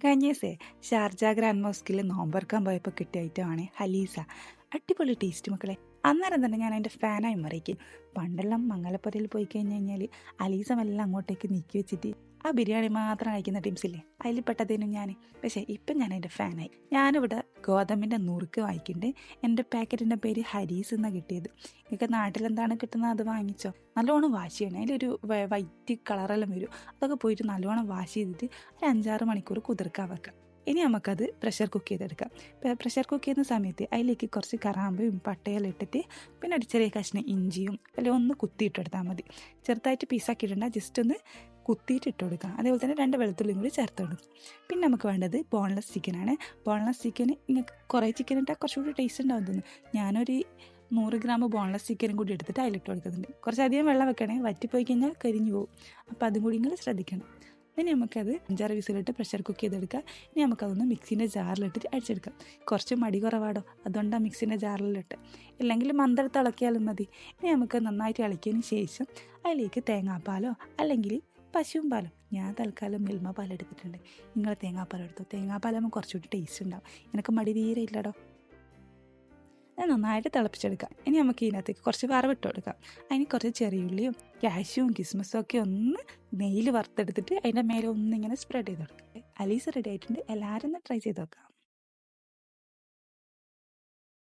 കഴിഞ്ഞ ദിവസേ Sharjah grand മോസ്കിൽ നോമ്പറക്കാൻ പോയപ്പോൾ കിട്ടിയ ഐറ്റമാണ് ഹലീസ. അടിപൊളി ടേസ്റ്റ് മക്കളെ. അന്നേരം തന്നെ ഞാൻ അതിൻ്റെ ഫാനായി മാറിയിരിക്കും. പണ്ടെല്ലാം മംഗലപ്പുരയിൽ പോയി കഴിഞ്ഞ് കഴിഞ്ഞാൽ അലീസ എല്ലാം അങ്ങോട്ടേക്ക് നീക്കി വെച്ചിട്ട് ആ ബിരിയാണി മാത്രം കഴിക്കുന്ന ടീംസില്ലേ, അതിൽ പെട്ടതേനും ഞാൻ. പക്ഷേ ഇപ്പം ഞാൻ അതിൻ്റെ ഫാനായി. ഞാനിവിടെ ഗോതമ്പിൻ്റെ നുറുക്ക് വാങ്ങിക്കുന്നുണ്ട്. എൻ്റെ പാക്കറ്റിൻ്റെ പേര് ഹരീസ് എന്നാണ് കിട്ടിയത്. നിങ്ങൾക്ക് നാട്ടിലെന്താണ് കിട്ടുന്നത് അത് വാങ്ങിച്ചോ. നല്ലോണം വാഷ് ചെയ്യണം. അതിലൊരു വൈറ്റ് കളറെല്ലാം വരും. അതൊക്കെ പോയിട്ട് നല്ലോണം വാഷ് ചെയ്തിട്ട് ഒരു 5-6 മണിക്കൂർ കുതിർക്കാൻ വെക്കാം. ഇനി നമുക്കത് പ്രഷർ കുക്ക് ചെയ്തെടുക്കാം. പ്രഷർ കുക്ക് ചെയ്യുന്ന സമയത്ത് അതിലേക്ക് കുറച്ച് കറാമ്പയും പട്ടയെല്ലാം ഇട്ടിട്ട് പിന്നെ ഒരു ചെറിയ കഷ്ണം ഇഞ്ചിയും അല്ലെങ്കിൽ ഒന്ന് കുത്തിയിട്ടെടുത്താൽ മതി. ചെറുതായിട്ട് പീസാക്കിയിട്ടുണ്ട, ജസ്റ്റ് ഒന്ന് കുത്തിയിട്ട് ഇട്ട് കൊടുക്കാം. അതേപോലെ തന്നെ 2 വെളുത്തുള്ളിയും കൂടി ചേർത്ത് കൊടുക്കും. പിന്നെ നമുക്ക് വേണ്ടത് ബോൺലെസ് ചിക്കനാണ്. ബോൺലെസ് ചിക്കൻ നിങ്ങൾക്ക് കുറേ ചിക്കൻ ഇട്ടാൽ കുറച്ചുകൂടി ടേസ്റ്റ് ഉണ്ടാവും തോന്നുന്നു. ഞാനൊരു 100 ഗ്രാം ബോൺലെസ് ചിക്കനും കൂടി എടുത്തിട്ട് അതിലിട്ട് കൊടുക്കുന്നുണ്ട്. കുറച്ചധികം വെള്ളം വെക്കണേ, വറ്റിപ്പോയി കഴിഞ്ഞാൽ കരിഞ്ഞു പോകും. അപ്പോൾ അതും കൂടി നിങ്ങൾ ശ്രദ്ധിക്കണം. ഇനി നമുക്കത് 5-6 വിസിലിട്ട് പ്രഷർ കുക്ക് ചെയ്തെടുക്കാം. ഇനി നമുക്കതൊന്ന് മിക്സിൻ്റെ ജാറിലിട്ടിട്ട് അടിച്ചെടുക്കാം. കുറച്ച് മടി കുറവാടോ, അതുകൊണ്ടാണ് മിക്സിൻ്റെ ജാറിലിട്ട്. ഇല്ലെങ്കിൽ മന്ദരത്ത് ഇളക്കിയാലും മതി. ഇനി നമുക്ക് നന്നായിട്ട് ഇളക്കിയതിന് ശേഷം അതിലേക്ക് തേങ്ങാപ്പാലോ അല്ലെങ്കിൽ പശുവും പാലും, ഞാൻ തൽക്കാലം മിൽമ പാലെടുത്തിട്ടുണ്ട്. നിങ്ങൾ തേങ്ങാപ്പാൽ എടുത്തോ. തേങ്ങാപ്പാലാകുമ്പോൾ കുറച്ചുകൂടി ടേസ്റ്റ് ഉണ്ടാവും. എനിക്ക് മടി തീരെ ഇല്ലടോ. അത് നന്നായിട്ട് തിളപ്പിച്ചെടുക്കാം. ഇനി നമുക്ക് ഇതിനകത്തേക്ക് കുറച്ച് വറവിട്ട് കൊടുക്കാം. അതിന് കുറച്ച് ചെറിയുള്ളിയും കാഷ്യൂവും കിസ്മസും ഒക്കെ ഒന്ന് നെയ്യിൽ വറുത്തെടുത്തിട്ട് അതിൻ്റെ മേലെ ഒന്നിങ്ങനെ സ്പ്രെഡ് ചെയ്ത് കൊടുക്കാം. അലീസ റെഡി ആയിട്ടുണ്ട്. എല്ലാവരും ഒന്ന് ട്രൈ ചെയ്ത് നോക്കാം.